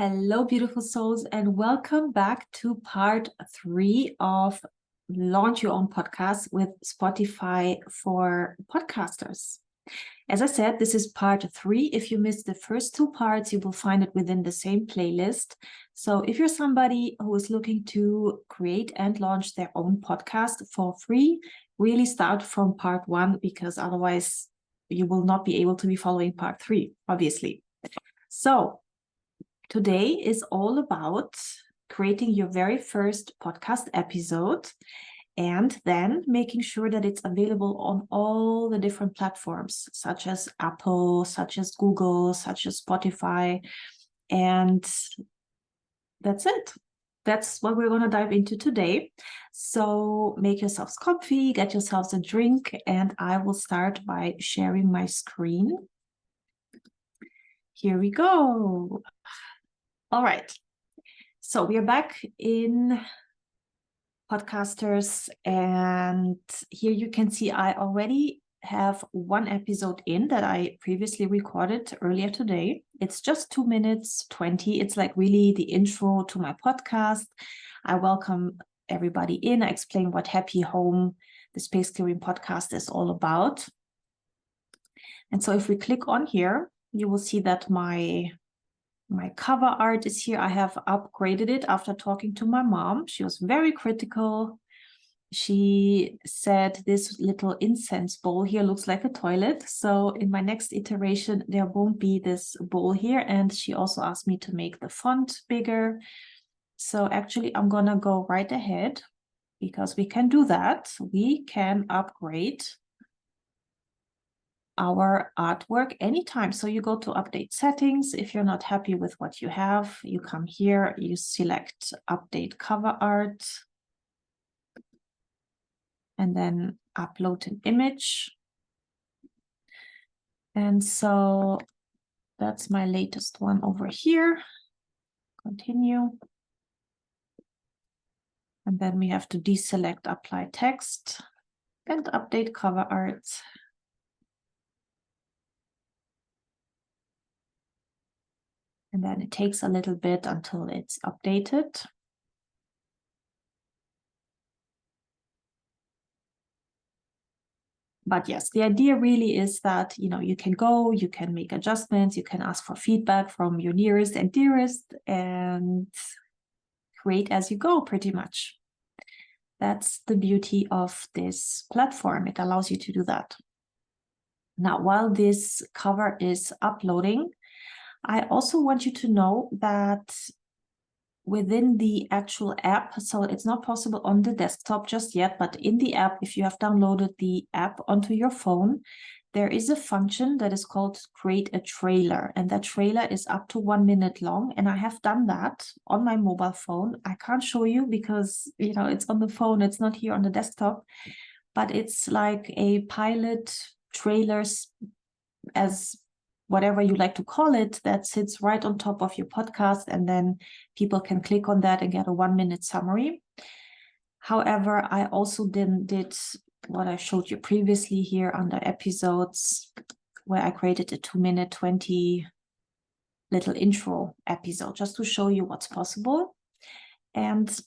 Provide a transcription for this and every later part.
Hello, beautiful souls, and welcome back to part 3 of Launch Your Own Podcast with Spotify for Podcasters. As I said, this is part 3. If you missed the first 2 parts, you will find it within the same playlist. So if you're somebody who is looking to create and launch their own podcast for free, really start from part 1, because otherwise you will not be able to be following part 3, obviously. So today is all about creating your very first podcast episode and then making sure that it's available on all the different platforms, such as Apple, such as Google, such as Spotify. And that's it. That's what we're going to dive into today. So make yourselves comfy, get yourselves a drink, and I will start by sharing my screen. Here we go. All right, so we are back in Podcasters, and here you can see I already have 1 episode in that I previously recorded earlier today. It's just 2 minutes 20. It's like really the intro to my podcast. I welcome everybody in. I explain what Happy Home, the Space Clearing podcast, is all about. And so if we click on here, you will see that my cover art is here. I have upgraded it after talking to my mom. She was very critical. She said this little incense bowl here looks like a toilet. So in my next iteration, there won't be this bowl here. And she also asked me to make the font bigger. So actually, I'm going to go right ahead because we can do that. We can upgrade our artwork anytime. So you go to update settings. If you're not happy with what you have, you come here, you select update cover art, and then upload an image. And so that's my latest one over here. Continue. And then we have to deselect apply text and update cover art. And then it takes a little bit until it's updated. But yes, the idea really is that, you can go, you can make adjustments, you can ask for feedback from your nearest and dearest and create as you go, pretty much. That's the beauty of this platform. It allows you to do that. Now, while this cover is uploading, I also want you to know that within the actual app, so it's not possible on the desktop just yet, but in the app, if you have downloaded the app onto your phone, there is a function that is called create a trailer, and that trailer is up to 1 minute long, and I have done that on my mobile phone. I can't show you because it's on the phone, it's not here on the desktop, but it's like a pilot trailers, as whatever you like to call it, that sits right on top of your podcast, and then people can click on that and get a 1 minute summary. However, I also did what I showed you previously here under episodes, where I created a 2 minute 20 little intro episode just to show you what's possible. And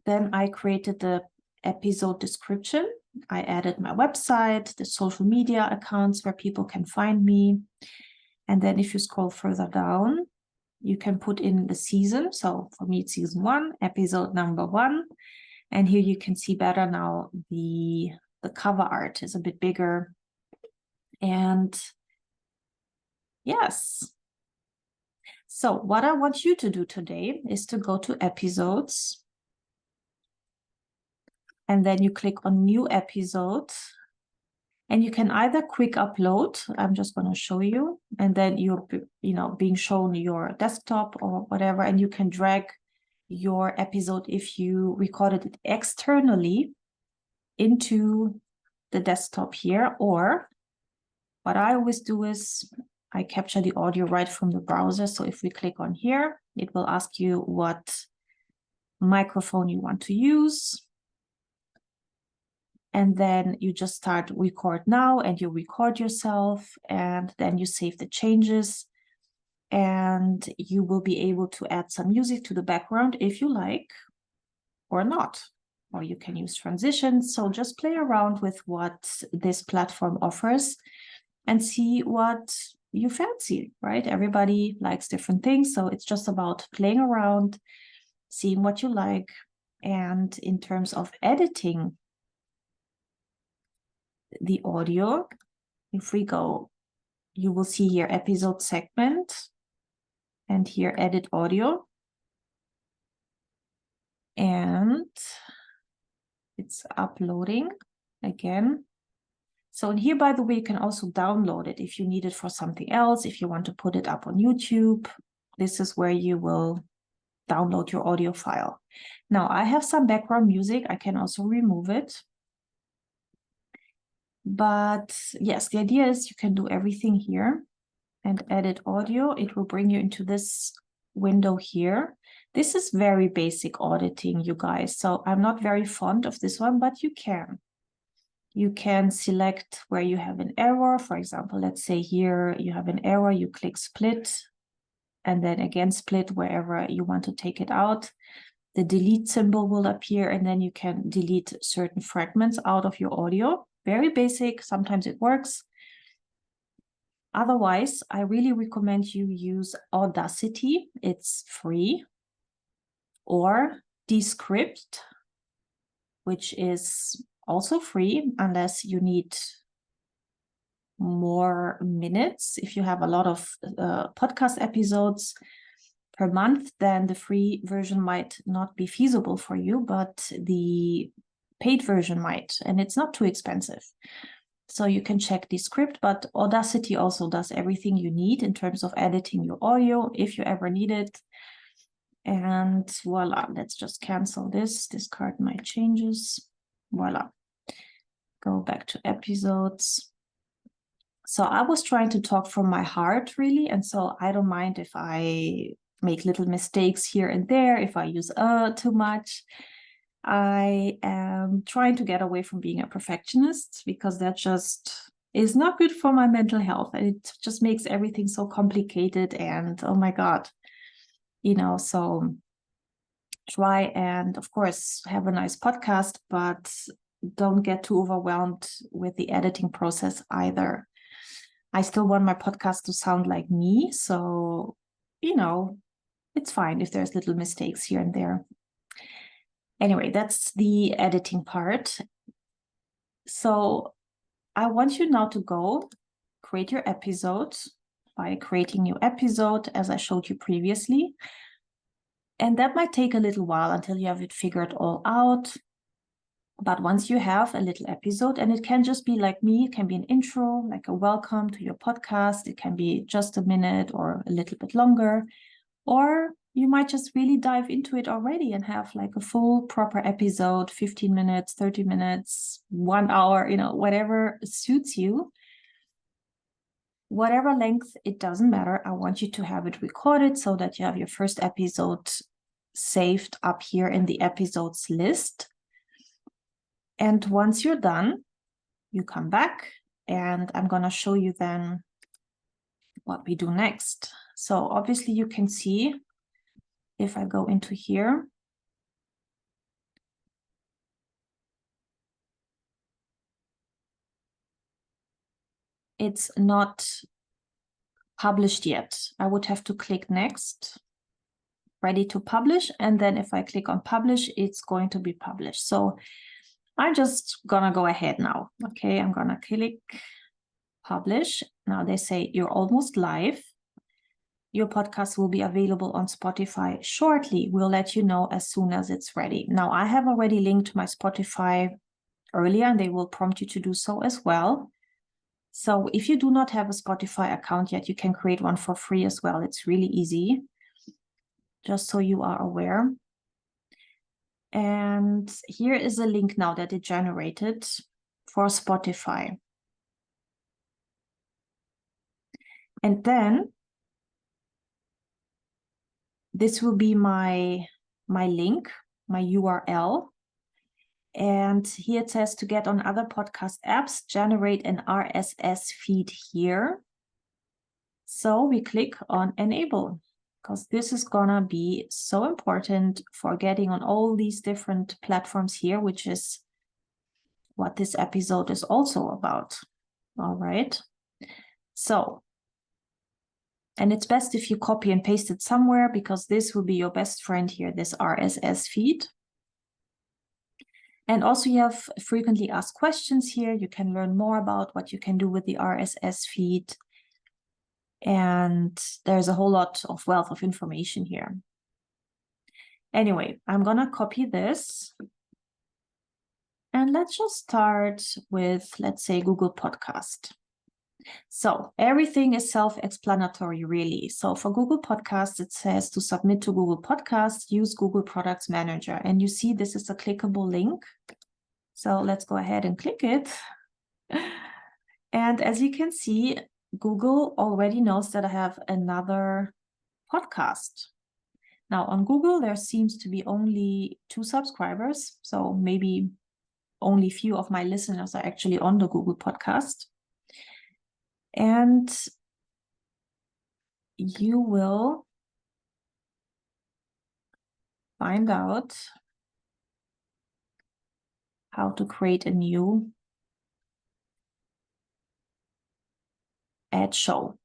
then I created the episode description. I added my website, the social media accounts where people can find me. And then if you scroll further down, you can put in the season. So for me, it's season 1, episode number 1. And here you can see better now the cover art is a bit bigger. And yes. So what I want you to do today is to go to episodes. And then you click on new episode. And you can either quick upload, I'm just going to show you, and then you're being shown your desktop or whatever, and you can drag your episode, if you recorded it externally, into the desktop here. Or what I always do is I capture the audio right from the browser. So if we click on here, it will ask you what microphone you want to use. And then you just start record now, and you record yourself, and then you save the changes. and you will be able to add some music to the background if you like or not. Or you can use transitions. So just play around with what this platform offers and see what you fancy, right? Everybody likes different things. So it's just about playing around, seeing what you like. And in terms of editing the audio, if we go, you will see here episode segment and here edit audio. And it's uploading again. So in here, by the way, you can also download it if you need it for something else. If you want to put it up on YouTube, this is where you will download your audio file. Now I have some background music. I can also remove it. But yes, the idea is you can do everything here and edit audio. It will bring you into this window here. This is very basic auditing, you guys. So I'm not very fond of this one, but you can. You can select where you have an error. For example, let's say here you have an error, you click split, and then again split wherever you want to take it out. The delete symbol will appear, and then you can delete certain fragments out of your audio. Very basic, sometimes it works. Otherwise, I really recommend you use Audacity. It's free. Or Descript, which is also free unless you need more minutes. If you have a lot of podcast episodes per month, then the free version might not be feasible for you, but the paid version might, and it's not too expensive. So you can check Descript, but Audacity also does everything you need in terms of editing your audio if you ever need it. And voila, let's just cancel this, discard my changes. Voila. Go back to episodes. So I was trying to talk from my heart, really. And so I don't mind if I make little mistakes here and there, if I use too much. I am trying to get away from being a perfectionist because that just is not good for my mental health. And it just makes everything so complicated and oh my God, you know, so try and of course have a nice podcast, but don't get too overwhelmed with the editing process either. I still want my podcast to sound like me. So, you know, it's fine if there's little mistakes here and there. Anyway, that's the editing part. So I want you now to go create your episode by creating new episode as I showed you previously. And that might take a little while until you have it figured all out. But once you have a little episode, and it can just be like me, it can be an intro, like a welcome to your podcast. It can be just a minute or a little bit longer. Or you might just really dive into it already and have like a full proper episode, 15 minutes, 30 minutes, 1 hour, you know, whatever suits you. Whatever length, it doesn't matter. I want you to have it recorded so that you have your first episode saved up here in the episodes list. And once you're done, you come back and I'm going to show you then what we do next. So obviously you can see if I go into here, it's not published yet. I would have to click next, ready to publish. And then if I click on publish, it's going to be published. So I'm just gonna go ahead now. Okay, I'm gonna click publish. Now they say you're almost live. Your podcast will be available on Spotify shortly. We'll let you know as soon as it's ready. Now I have already linked my Spotify earlier and they will prompt you to do so as well. So if you do not have a Spotify account yet, you can create one for free as well. It's really easy, just so you are aware. And here is a link now that it generated for Spotify. And then this will be my link, my URL. And here it says to get on other podcast apps, generate an RSS feed here. So we click on enable, because this is gonna be so important for getting on all these different platforms here, which is what this episode is also about. All right. So, and it's best if you copy and paste it somewhere, because this will be your best friend here, this RSS feed. And also you have frequently asked questions here. You can learn more about what you can do with the RSS feed. And there's a whole lot of wealth of information here. Anyway, I'm gonna copy this. And let's just start with, let's say, Google Podcast. So everything is self-explanatory, really. So for Google Podcasts, it says to submit to Google Podcasts, use Google Products Manager. And you see this is a clickable link. So let's go ahead and click it. And as you can see, Google already knows that I have another podcast. Now on Google, there seems to be only 2 subscribers. So maybe only few of my listeners are actually on the Google Podcast. And you will find out how to create a new ad show.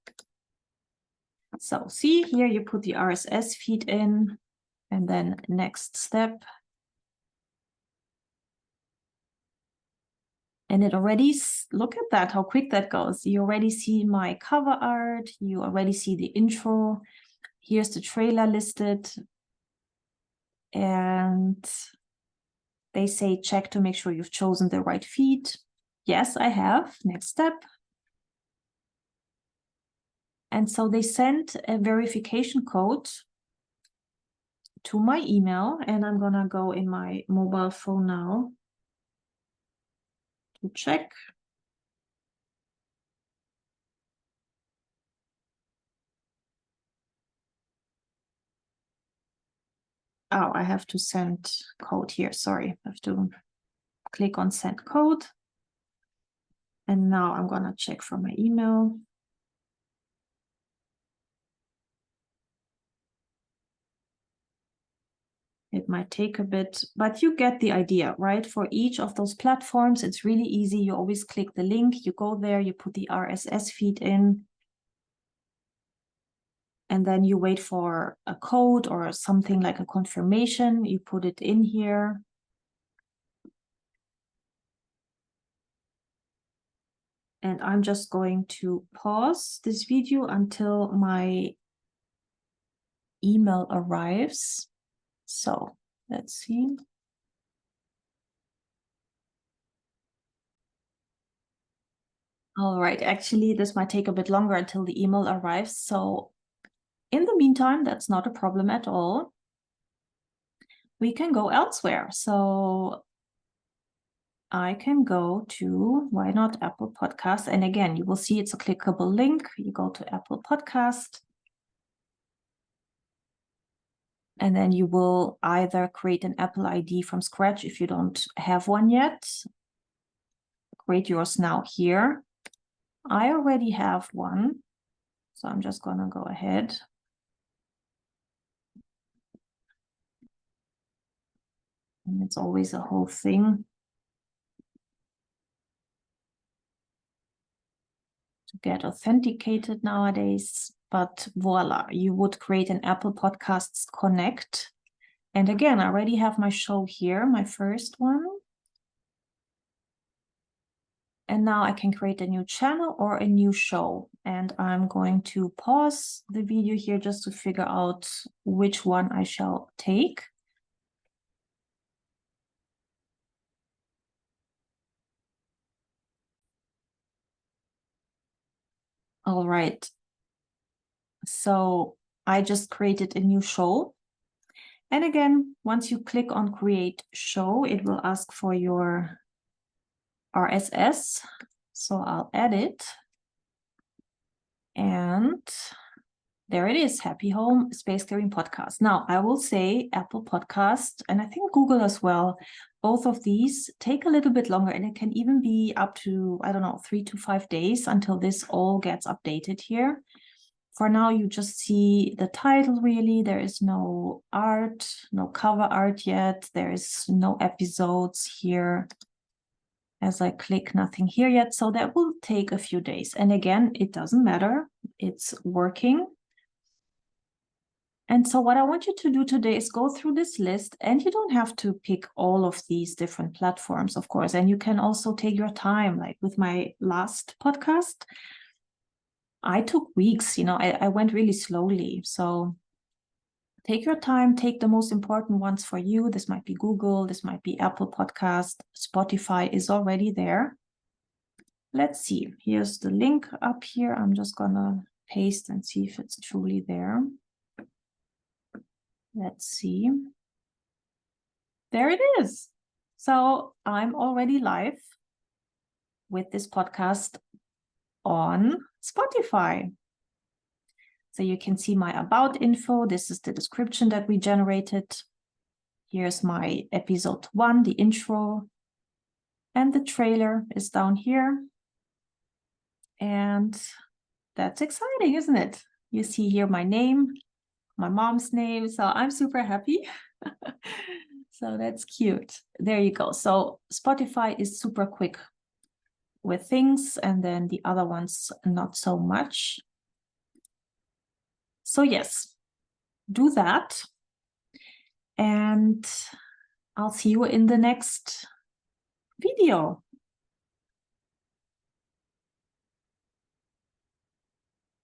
So see here, you put the RSS feed in, and then next step. And it already, look at that, how quick that goes. You already see my cover art. You already see the intro. Here's the trailer listed. And they say check to make sure you've chosen the right feed. Yes, I have. Next step. And so they sent a verification code to my email, and I'm gonna go in my mobile phone now to check. Oh, I have to send code here. Sorry, I have to click on send code. And now I'm gonna check from my email. It might take a bit, but you get the idea, right? For each of those platforms, it's really easy. You always click the link, you go there, you put the RSS feed in, and then you wait for a code or something like a confirmation. You put it in here. And I'm just going to pause this video until my email arrives. So let's see. All right, actually, this might take a bit longer until the email arrives. So in the meantime, that's not a problem at all. We can go elsewhere. So I can go to, why not, Apple Podcast. And again, you will see it's a clickable link. You go to Apple Podcast. And then you will either create an Apple ID from scratch if you don't have one yet. Create yours now here. I already have one, so I'm just gonna go ahead. And it's always a whole thing to get authenticated nowadays. But voila, you would create an Apple Podcasts Connect. And again, I already have my show here, my first one. And now I can create a new channel or a new show. And I'm going to pause the video here just to figure out which one I shall take. All right. So I just created a new show. And again, once you click on create show, it will ask for your RSS. So I'll add it. And there it is, Happy Home Space Clearing Podcast. Now I will say Apple Podcast, and I think Google as well, both of these take a little bit longer, and it can even be up to, I don't know, 3 to 5 days until this all gets updated here. For now, you just see the title really. There is no art, no cover art yet. There is no episodes here. As I click, nothing here yet. So that will take a few days. And again, it doesn't matter. It's working. And so what I want you to do today is go through this list, and you don't have to pick all of these different platforms, of course. And you can also take your time, like with my last podcast. I took weeks, I went really slowly. So take your time, take the most important ones for you. This might be Google, this might be Apple Podcast, Spotify is already there. Let's see, here's the link up here. I'm just gonna paste and see if it's truly there. Let's see. There it is. So I'm already live with this podcast on Spotify. So you can see my about info. This is the description that we generated. Here's my episode 1, the intro. And the trailer is down here. And that's exciting, isn't it? You see here my name, my mom's name. So I'm super happy. So that's cute. There you go. So Spotify is super quick with things, and then the other ones not so much. So yes, do that. And I'll see you in the next video.